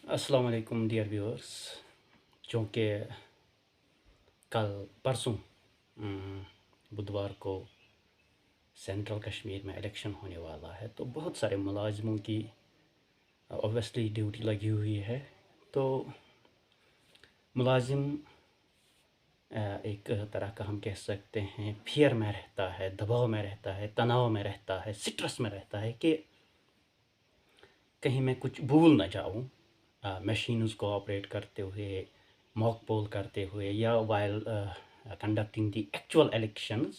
अस्सलाम वालेकुम dear viewers. चूँकि कल परसों बुधवार को सेंट्रल कश्मीर में इलेक्शन होने वाला है, तो बहुत सारे मुलाजिमों की ऑब्वियसली ड्यूटी लगी हुई है। तो मुलाजिम एक तरह का हम कह सकते हैं फियर में रहता है, दबाव में रहता है, तनाव में रहता है, स्ट्रेस में रहता है कि कहीं मैं कुछ भूल ना जाऊँ मशीन्स को ऑपरेट करते हुए, मॉक पोल करते हुए या while conducting the actual elections.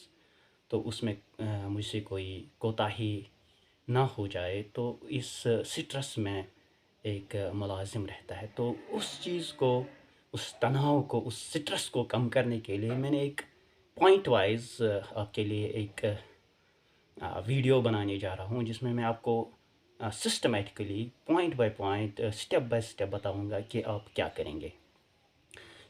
तो उसमें मुझसे कोई कोताही ना हो जाए, तो इस स्ट्रेस में एक मुलाजिम रहता है। तो उस चीज़ को, उस तनाव को, उस स्ट्रेस को कम करने के लिए मैंने एक पॉइंट वाइज आपके लिए एक वीडियो बनाने जा रहा हूँ, जिसमें मैं आपको systematically point by point step by step बताऊँगा कि आप क्या करेंगे।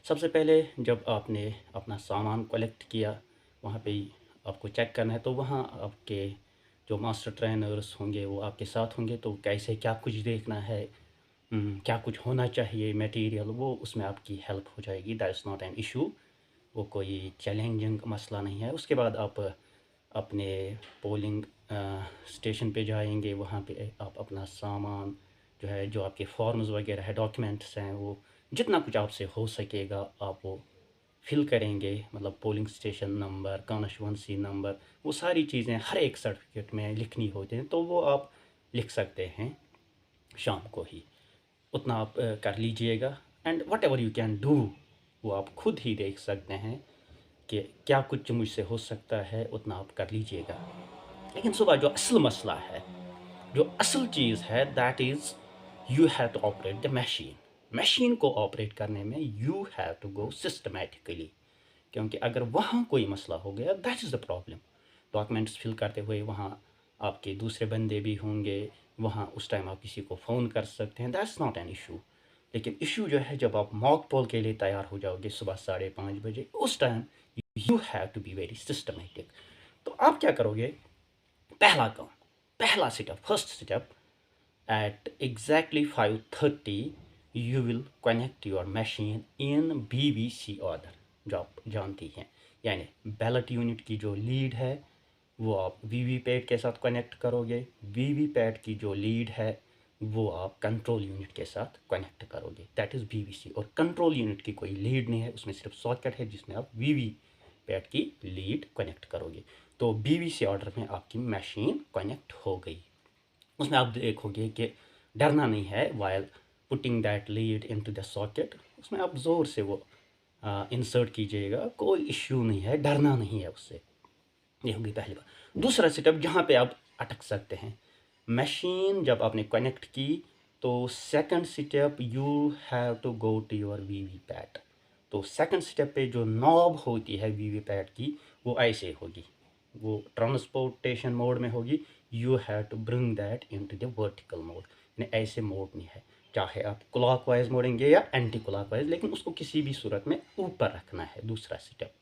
सबसे पहले जब आपने अपना सामान कलेक्ट किया, वहाँ पे ही आपको चेक करना है। तो वहाँ आपके जो मास्टर ट्रेनर्स होंगे वो आपके साथ होंगे, तो कैसे क्या कुछ देखना है, क्या कुछ होना चाहिए मटेरियल, वो उसमें आपकी हेल्प हो जाएगी। That is not an issue, वो कोई चैलेंजिंग मसला नहीं है। उसके बाद आप अपने पोलिंग स्टेशन पे जाएंगे, वहाँ पे आप अपना सामान जो है, जो आपके फॉर्म्स वगैरह है, डॉक्यूमेंट्स हैं, वो जितना कुछ आपसे हो सकेगा आप वो फिल करेंगे। मतलब polling station number, constituency number, वो सारी चीज़ें हर एक सर्टिफिकेट में लिखनी होती हैं, तो वो आप लिख सकते हैं शाम को ही। उतना आप कर लीजिएगा। And what ever you can do, वो आप खुद ही देख सकते हैं कि क्या कुछ मुझसे हो सकता है, उतना आप कर लीजिएगा। लेकिन सुबह जो असल मसला है, जो असल चीज़ है, that is you have to operate the machine. Machine को ऑपरेट करने में you have to go systematically, क्योंकि अगर वहाँ कोई मसला हो गया, that is the problem. Documents fill करते हुए वहाँ आपके दूसरे बंदे भी होंगे, वहाँ उस टाइम आप किसी को फ़ोन कर सकते हैं, दैट्स नॉट एन इशू। लेकिन इशू जो है, जब आप मॉक पोल के लिए तैयार हो जाओगे सुबह 5:30 बजे, उस time you have to be very systematic. तो आप क्या करोगे? पहला काम, पहला step, first step, at exactly 5:30 you will connect your machine in BVC order, जो आप जानती हैं। यानी बैलेट यूनिट की जो लीड है वो आप वीवीपैट के साथ कनेक्ट करोगे, वीवीपैट की जो लीड है वो आप कंट्रोल यूनिट के साथ कनेक्ट करोगे, दैट इज़ बीवीसी। और कंट्रोल यूनिट की कोई लीड नहीं है, उसमें सिर्फ सॉकेट है जिसमें आप वीवीपैट की लीड कनेक्ट करोगे। तो बीवीसी ऑर्डर में आपकी मशीन कनेक्ट हो गई। उसमें आप देखोगे कि डरना नहीं है while putting that lead into the socket. उसमें आप ज़ोर से वो इंसर्ट कीजिएगा, कोई इश्यू नहीं है, डरना नहीं है उससे। ये होगी पहली बात। दूसरा सेटअप जहाँ पे आप अटक सकते हैं, मशीन जब आपने कनेक्ट की, तो second step you have to go to your VVPAT. तो सेकंड स्टेप पे जो नॉब होती है वीवी पैड की, वो ऐसे होगी, वो ट्रांसपोर्टेशन मोड में होगी। You have to bring that into the vertical mode, यानी ऐसे मोड नहीं है। चाहे आप क्लॉकवाइज मोड़ेंगे या एंटी क्लॉकवाइज, लेकिन उसको किसी भी सूरत में ऊपर रखना है। दूसरा स्टेप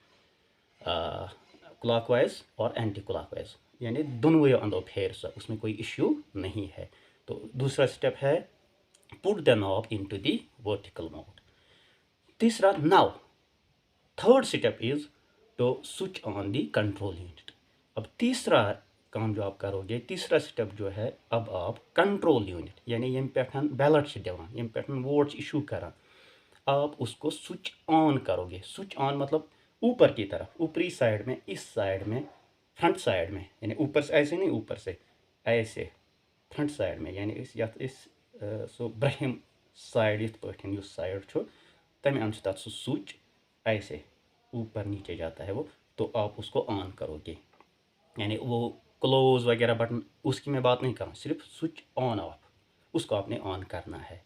क्लॉकवाइज और एंटी क्लॉकवाइज, यानी दोनों वे ऑन द फेयर, उसमें कोई इश्यू नहीं है। तो दूसरा स्टेप है put the knob into the vertical mode. तीसरा, now third step is to switch on the control unit. अब तीसरा काम जो आप करोगे, तीसरा स्टेप जो है, अब आप कंट्रोल यूनिट, यानी यम पे बैलेट दिवान, यम पे वोट इशू करान, आप उसको स्विच ऑन करोगे। स्विच ऑन मतलब ऊपर की तरफ, ऊपरी साइड में, इस साइड में, फ्रंट साइड में, यानी ऊपर से ऐसे नहीं, ऊपर से ऐसे फ्रंट साइड में, यानी इस सो ब्रहिम साइड यथ पे साइड छो, तमें अंश तक स्विच ऐसे ऊपर नीचे जाता है वो, तो आप उसको ऑन करोगे। यानी वो क्लोज वगैरह बटन, उसकी मैं बात नहीं कर रहा हूँ, सिर्फ स्विच ऑन ऑफ, उसको आपने ऑन करना है।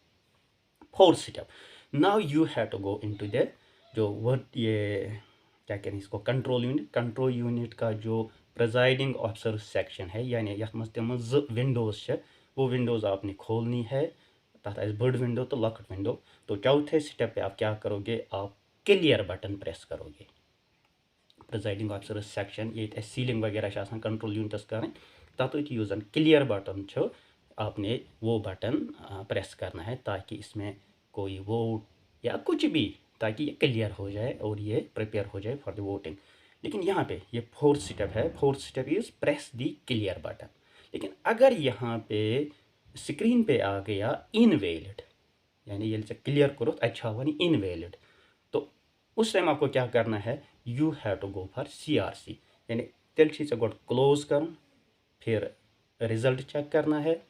Fourth step, now you have to go into the जो वर्ड, ये क्या कहें इसको, कंट्रोल यूनिट। कंट्रोल यूनिट का जो प्रेजाइडिंग ऑफिसर सेक्शन है, यानी यथ मज तम विंडोज है, वो विंडोज आपने खोलनी है। तथ बड़ विंडो तो लकट विंडो। तो चौथे स्टेप पे आप क्या करोगे, आप क्लियर बटन प्रेस करोगे। प्रिजाइडिंग ऑफिसर सेक्शन, ये सीलिंग वगैरह कंट्रोल यूनिटस कर, तथ यूज क्लियर बटन आपने वो बटन प्रेस करना है ताकि इसमें कोई वोट या कुछ भी, ताकि ये क्लियर हो जाए और ये प्रिपेयर हो जाए फॉर द वोटिंग। लेकिन यहाँ पे ये फोर्थ स्टेप है, fourth step is press the clear button. लेकिन अगर यहाँ पे स्क्रीन पे आ गया इनवैलिड, यानी ये क्लियर करो अच्छा हुआ नहीं, इनवैलिड, तो उस टाइम आपको क्या करना है, you have to go for CRC, यानी तेल चीज़ गोड क्लोज कर, फिर रिजल्ट चेक करना है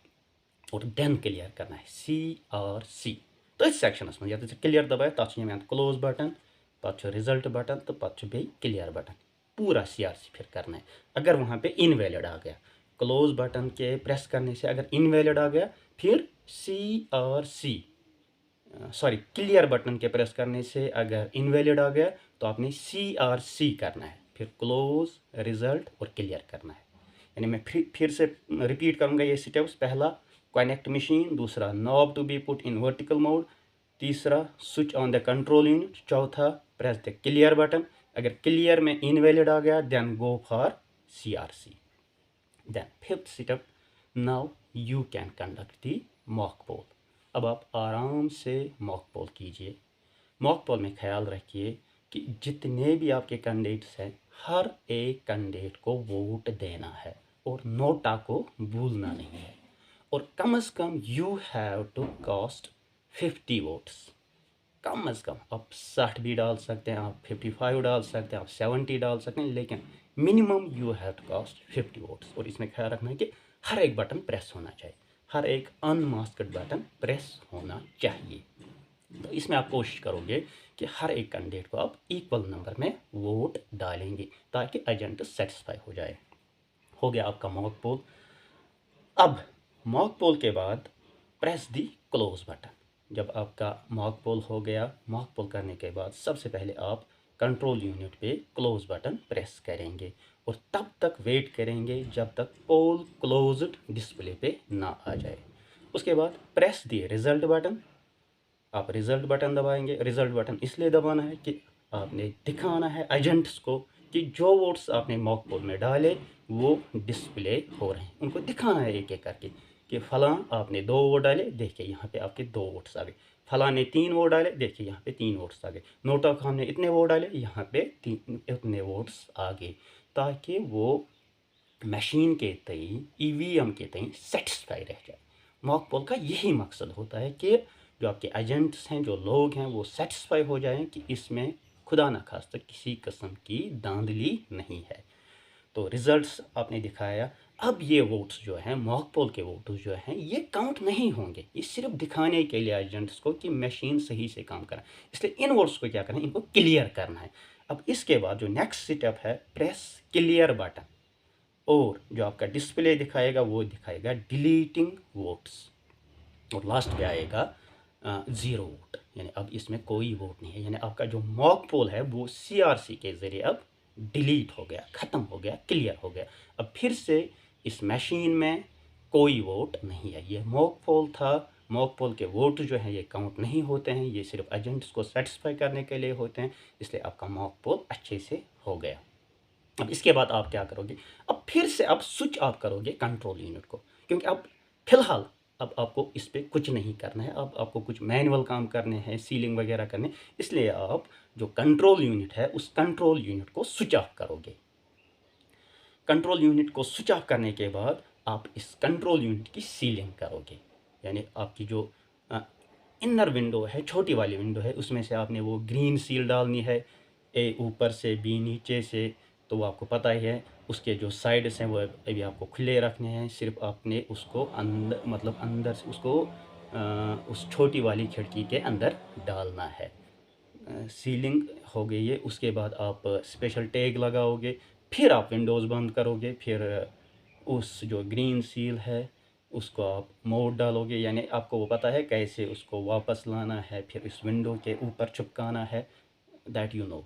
और देन क्लियर करना है CRC। तो सेक्शनस में ये क्लियर दबाए तथा क्लोज बटन, पे रिजल्ट बटन, तो पे बे क्लियर बटन, पूरा CRC फिर करना है। अगर वहाँ पे इनवैलिड आ गया, क्लोज बटन के प्रेस करने से अगर इनवैलिड आ गया, फिर CRC सॉरी क्लियर बटन के प्रेस करने से अगर इनवैलिड आ गया तो आपने CRC करना है, फिर क्लोज, रिजल्ट और क्लियर करना है। यानी मैं फिर से रिपीट करूँगा ये स्टेप्स। पहला कनेक्ट मशीन, दूसरा knob to be put in vertical mode, तीसरा switch on the control unit, चौथा प्रेस द क्लियर बटन, अगर क्लियर में इनवैलिड आ गया then go for CRC। Then fifth step, now you can conduct the mock poll. अब आप आराम से मॉक पोल कीजिए। मॉक पोल में ख्याल रखिए कि जितने भी आपके कैंडिडेट्स हैं, हर एक कैंडिडेट को वोट देना है और नोटा को भूलना नहीं है। और कम से कम you have to cast 50 votes. कम से कम आप 60 भी डाल सकते हैं, आप 55 डाल सकते हैं, आप 70 डाल सकते हैं, लेकिन minimum you have to cast 50 votes. और इसमें ख्याल रखना है कि हर एक बटन प्रेस होना चाहिए, हर एक अनमास्क्ड बटन प्रेस होना चाहिए। तो इसमें आप कोशिश करोगे कि हर एक कैंडिडेट को आप इक्वल नंबर में वोट डालेंगे ताकि एजेंट सेटिस्फाई हो जाए। हो गया आपका मॉक पोल। अब मॉक पोल के बाद प्रेस दी क्लोज बटन। जब आपका मॉक पोल हो गया, मॉक पोल करने के बाद सबसे पहले आप कंट्रोल यूनिट पे क्लोज बटन प्रेस करेंगे और तब तक वेट करेंगे जब तक पोल क्लोज्ड डिस्प्ले पे ना आ जाए। उसके बाद प्रेस दी रिजल्ट बटन। आप रिजल्ट बटन दबाएंगे। रिजल्ट बटन इसलिए दबाना है कि आपने दिखाना है एजेंट्स को कि जो वोट्स आपने मॉक पोल में डाले वो डिस्प्ले हो रहे हैं, उनको दिखाना है एक एक करके कि फलां आपने 2 वोट डाले, देखिए यहाँ पे आपके 2 वोट्स आ गए, फलां ने 3 वोट डाले, देखिए यहाँ पे 3 वोट्स आ गए, नोटा खान ने इतने वोट डाले, यहाँ पे इतने वोट्स आ गए, ताकि वो मशीन के तई, EVM के तई सेटिस्फाई रह जाए। मॉक पोल का यही मकसद होता है कि जो आपके एजेंट्स हैं, जो लोग हैं, वो सेटिस्फाई हो जाएं कि इसमें खुदा न खास्ता किसी किस्म की धांधली नहीं है। तो रिजल्ट्स आपने दिखाया। अब ये वोट्स जो हैं, मॉक पोल के वोट्स जो हैं, ये काउंट नहीं होंगे, ये सिर्फ दिखाने के लिए एजेंट्स को कि मशीन सही से काम करें। इसलिए इन वोट्स को क्या करना है, इनको क्लियर करना है। अब इसके बाद जो नेक्स्ट स्टेप है, प्रेस क्लियर बटन, और जो आपका डिस्प्ले दिखाएगा वो दिखाएगा डिलीटिंग वोट्स, और लास्ट पे आएगा 0 वोट, यानी अब इसमें कोई वोट नहीं है, यानी आपका जो मॉक पोल है वो CRC के ज़रिए अब डिलीट हो गया, ख़त्म हो गया, क्लियर हो गया। अब फिर से इस मशीन में कोई वोट नहीं है। ये मॉक पोल था, मॉक पोल के वोट जो हैं ये काउंट नहीं होते हैं, ये सिर्फ एजेंट्स को सेटिस्फाई करने के लिए होते हैं, इसलिए आपका मॉक पोल अच्छे से हो गया। अब इसके बाद आप क्या करोगे, अब फिर से आप स्विच ऑफ करोगे कंट्रोल यूनिट को, क्योंकि अब फिलहाल अब आपको इस पर कुछ नहीं करना है, अब आपको कुछ मैनुअल काम करने हैं, सीलिंग वगैरह करने, इसलिए आप जो कंट्रोल यूनिट है उस कंट्रोल यूनिट को स्विच ऑफ करोगे। कंट्रोल यूनिट को स्विच ऑफ करने के बाद आप इस कंट्रोल यूनिट की सीलिंग करोगे, यानी आपकी जो इनर विंडो है, छोटी वाली विंडो है, उसमें से आपने वो ग्रीन सील डालनी है, ए ऊपर से बी नीचे से, तो वो आपको पता ही है। उसके जो साइड्स हैं वो अभी आपको खुले रखने हैं, सिर्फ आपने उसको अंदर, मतलब अंदर से उसको उस छोटी वाली खिड़की के अंदर डालना है। सीलिंग हो गई है, उसके बाद आप स्पेशल टैग लगाओगे, फिर आप विंडोज़ बंद करोगे, फिर उस जो ग्रीन सील है उसको आप मोड डालोगे, यानी आपको वो पता है कैसे उसको वापस लाना है, फिर इस विंडो के ऊपर चिपकाना है, दैट यू नो।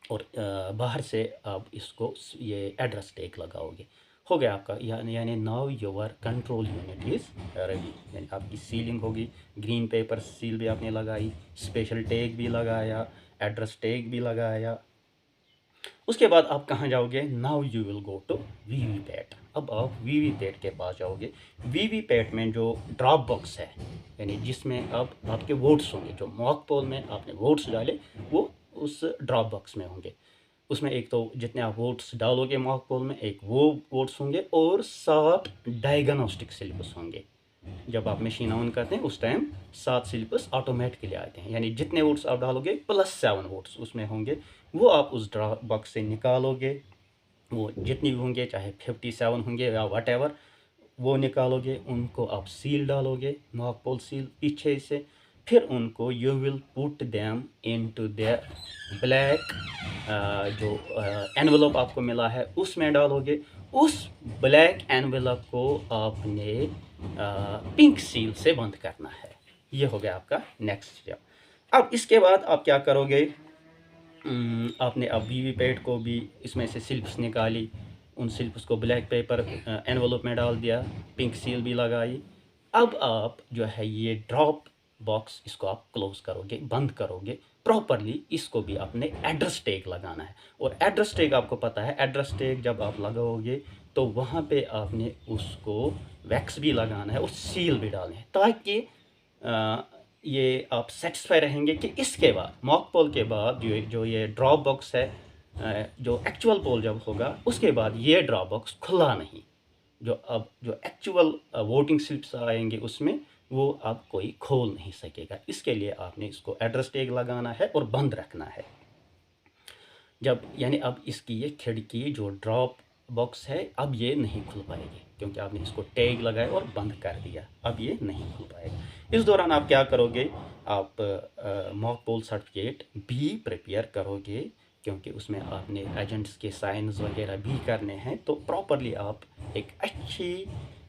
और बाहर से आप इसको ये एड्रेस टैग लगाओगे। हो गया आपका, यानी now your control unit is ready, यानी आपकी सीलिंग होगी, ग्रीन पेपर सील भी आपने लगाई, स्पेशल टैग भी लगाया, एड्रेस टैग भी लगाया, उसके बाद आप कहाँ जाओगे, now you will go to VVPAT. अब आप वीवीपैट के पास जाओगे। वीवीपैट में जो ड्रॉप बॉक्स है, यानी जिसमें अब आपके वोट्स होंगे, जो मॉक पोल में आपने वोट्स डाले वो उस ड्रॉप बॉक्स में होंगे। उसमें एक तो जितने आप वोट्स डालोगे मॉक पोल में, एक वो वोट्स होंगे और 7 डायग्नोस्टिक स्लिप्स होंगे। जब आप मशीन ऑन करते हैं उस टाइम 7 स्लिप्स ऑटोमेटिकली आते हैं, यानी जितने वोट्स आप डालोगे +7 वोट्स उसमें होंगे। वो आप उस ड्रॉप बॉक्स से निकालोगे, वो जितनी भी होंगे, चाहे 57 होंगे या वट एवर, वो निकालोगे। उनको आप सील डालोगे, मॉक पोल सील पीछे से। फिर उनको you will put them into the black, जो एनवेलप आपको मिला है उसमें डालोगे। उस ब्लैक एनवेलप को आपने पिंक सील से बंद करना है। ये हो गया आपका नेक्स्ट स्टेप। अब इसके बाद आप क्या करोगे, आपने अब वीवीपैट को भी इसमें से स्लिप्स निकाली, उन स्लिप्स को ब्लैक पेपर एनवेलप में डाल दिया, पिंक सील भी लगाई। अब आप जो है ये ड्रॉप बॉक्स, इसको आप क्लोज करोगे, बंद करोगे प्रॉपरली। इसको भी आपने एड्रेस टैग लगाना है, और एड्रेस टैग आपको पता है, एड्रेस टैग जब आप लगाओगे तो वहाँ पे आपने उसको वैक्स भी लगाना है और सील भी डालना है, ताकि ये आप सेटिस्फाई रहेंगे कि इसके बाद मॉक पोल के बाद जो ये ड्रॉप बॉक्स है, जो एक्चुअल पोल जब होगा उसके बाद ये ड्रॉप बॉक्स खुला नहीं। जो एक्चुअल वोटिंग स्लिप्स आएंगे उसमें वो अब कोई खोल नहीं सकेगा। इसके लिए आपने इसको एड्रेस टैग लगाना है और बंद रखना है। जब यानी अब इसकी ये खिड़की जो ड्रॉप बॉक्स है अब ये नहीं खुल पाएगी, क्योंकि आपने इसको टैग लगाया और बंद कर दिया, अब ये नहीं खुल पाएगा। इस दौरान आप क्या करोगे, आप मॉक पोल सर्टिफिकेट भी प्रिपेयर करोगे, क्योंकि उसमें आपने एजेंट्स के साइंस वगैरह भी करने हैं। तो प्रॉपरली आप एक अच्छी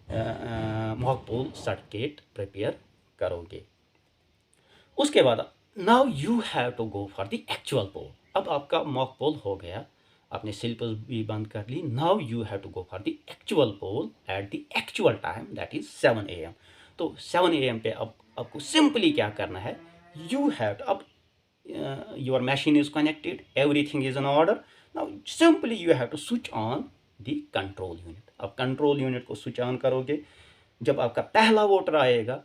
मॉक पोल सर्टिफिकेट प्रिपेयर करोगे। उसके बाद now you have to go for the actual poll. अब आपका मॉक पोल हो गया, आपने स्लिप्स भी बंद कर ली। Now you have to go for the actual poll at the actual time, that is 7 AM। तो 7 AM पे अब आपको सिंपली क्या करना है, यू हैव टू, अब your machine is connected, everything is in order. Now simply you have to switch on the control unit। अब control unit को स्विच ऑन करोगे। जब आपका पहला वोटर आएगा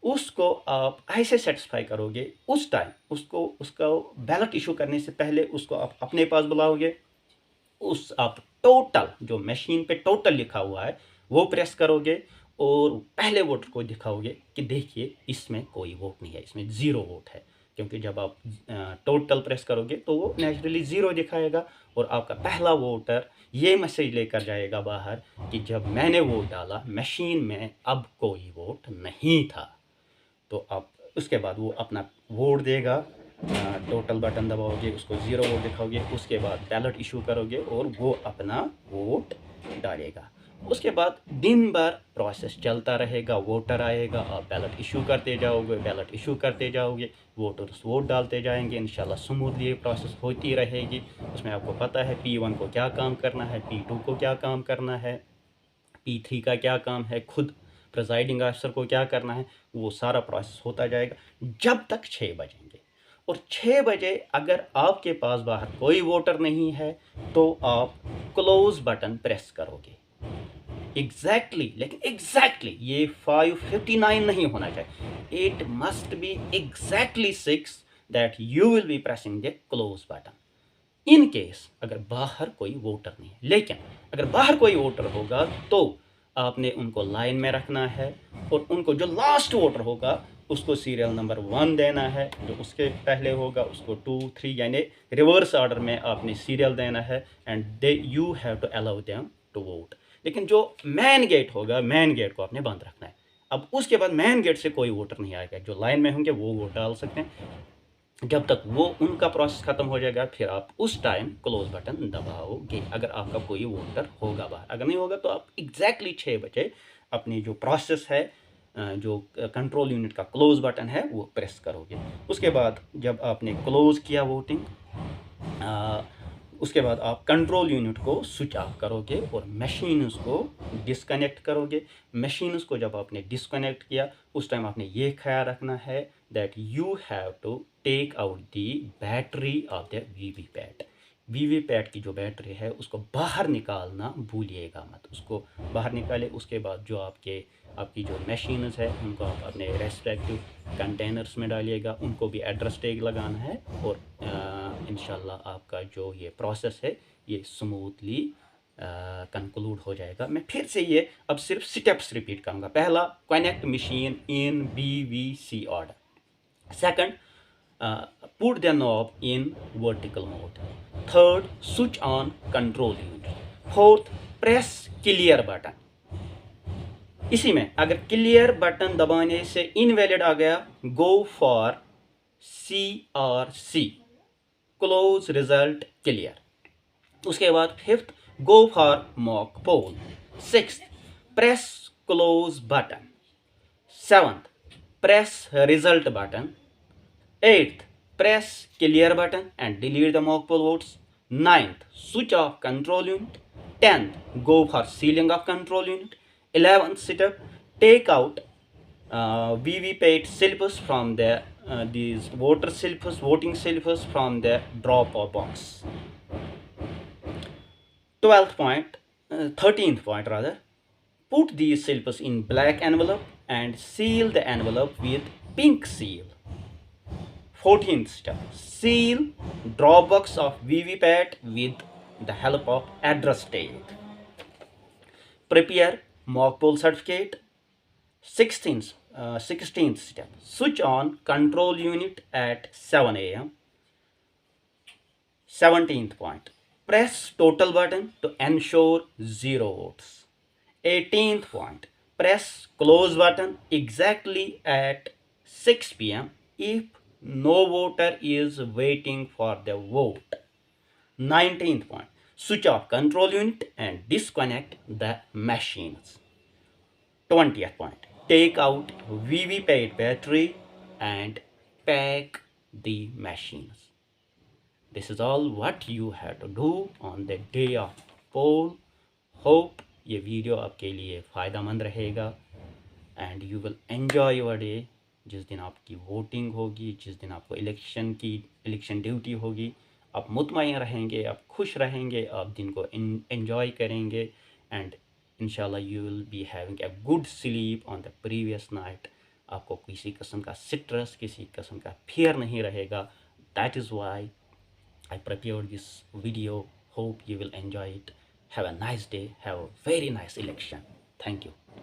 उसको आप ऐसे सेटिस्फाई करोगे, उस टाइम उसका बैलेट इशू करने से पहले उसको आप अपने पास बुलाओगे। उस आप टोटल जो मशीन पे टोटल लिखा हुआ है वो प्रेस करोगे और पहले वोटर को दिखाओगे कि देखिए इसमें कोई वोट नहीं है, इसमें 0 वोट है। क्योंकि जब आप टोटल प्रेस करोगे तो वो नेचुरली 0 दिखाएगा, और आपका पहला वोटर ये मैसेज लेकर जाएगा बाहर कि जब मैंने वोट डाला मशीन में अब कोई वोट नहीं था। तो आप उसके बाद वो अपना वोट देगा, टोटल बटन दबाओगे, उसको 0 वोट दिखाओगे, उसके बाद बैलेट इशू करोगे और वो अपना वोट डालेगा। उसके बाद दिन भर प्रोसेस चलता रहेगा, वोटर आएगा, आप बैलेट इशू करते जाओगे, बैलेट इशू करते जाओगे, वोटर्स वोट डालते जाएंगे। इंशाल्लाह स्मूथली ये प्रोसेस होती रहेगी। उसमें आपको पता है P1 को क्या काम करना है, P2 को क्या काम करना है, P3 का क्या काम है, खुद प्रिजाइडिंग ऑफिसर को क्या करना है, वो सारा प्रोसेस होता जाएगा जब तक 6 बजेंगे। और 6 बजे अगर आपके पास बाहर कोई वोटर नहीं है तो आप क्लोज बटन प्रेस करोगे। लेकिन एग्जैक्टली ये 5:59 नहीं होना चाहिए, it must be exactly 6 that you will be pressing the close button. In case अगर बाहर कोई वोटर नहीं है, लेकिन अगर बाहर कोई वोटर होगा तो आपने उनको लाइन में रखना है, और उनको जो लास्ट वोटर होगा उसको सीरियल नंबर 1 देना है, जो उसके पहले होगा उसको 2 3 यानी रिवर्स ऑर्डर में आपने सीरियल देना है, and they you have to allow them to vote. लेकिन जो मेन गेट होगा, मेन गेट को आपने बंद रखना है। अब उसके बाद मेन गेट से कोई वोटर नहीं आएगा, जो लाइन में होंगे वो वोट डाल सकते हैं। जब तक वो उनका प्रोसेस ख़त्म हो जाएगा फिर आप उस टाइम क्लोज बटन दबाओगे, अगर आपका कोई वोटर होगा बाहर। अगर नहीं होगा तो आप एग्जैक्टली 6 बजे अपनी जो प्रोसेस है, जो कंट्रोल यूनिट का क्लोज बटन है वो प्रेस करोगे। उसके बाद जब आपने क्लोज किया वोटिंग, उसके बाद आप कंट्रोल यूनिट को स्विच ऑफ करोगे और मशीन्स को डिस्कनेक्ट करोगे। मशीन्स को जब आपने डिस्कनेक्ट किया उस टाइम आपने ये ख्याल रखना है that you have to take out the battery of the VVPAT. VVPAT की जो बैटरी है उसको बाहर निकालना भूलिएगा मत। उसको बाहर निकाले, उसके बाद जो आपकी जो मशीन्स है उनको आप अपने रेस्पेक्टिव कंटेनर्स में डालिएगा, उनको भी एड्रेस टैग लगाना है और इंशाल्लाह आपका जो ये प्रोसेस है ये स्मूथली कंक्लूड हो जाएगा। मैं फिर से ये अब सिर्फ स्टेप्स रिपीट करूँगा। पहला, connect machine in BVC order. Second, put the knob in vertical mode. Third, switch on control unit. Fourth, press clear button. इसी में अगर क्लियर बटन दबाने से इनवैलिड आ गया, गो for CRC, close result clear. उसके बाद fifth, go for mock poll. Sixth, press close button. Seventh, press result button. Eighth, press clear button and delete the mock poll votes. Ninth, switch off control unit. 10th, go for sealing of control unit. 11th step, take out VVPAT syllabus from these voting syllabus from the drop box. 13th point rather, put these syllabus in black envelope and seal the envelope with pink seal. 14th step, seal Dropbox of VVPAT with the help of address tag. Prepare mock poll certificate. 16th step, switch on control unit at 7 a.m. 17th point, press total button to ensure 0 votes. 18th point, press close button exactly at 6 p.m. if no voter is waiting for the vote. 19th point, switch off control unit and disconnect the machines. 20th point, take out VVPAT battery and pack the machines. This is all what you have to do on the day of poll. Hope ये video आपके लिए फ़ायदेमंद रहेगा and you will enjoy your day. जिस दिन आपकी voting होगी, जिस दिन आपको इलेक्शन ड्यूटी होगी, आप मुतमईन रहेंगे, आप खुश रहेंगे, आप दिन को एन्जॉय करेंगे एंड इंशाल्लाह you will be having a good sleep on the previous night. आपको किसी किस्म का स्ट्रेस, किसी किस्म का फियर नहीं रहेगा। That is why I prepared this video. Hope you will enjoy it. Have a nice day. Have a very nice election. Thank you.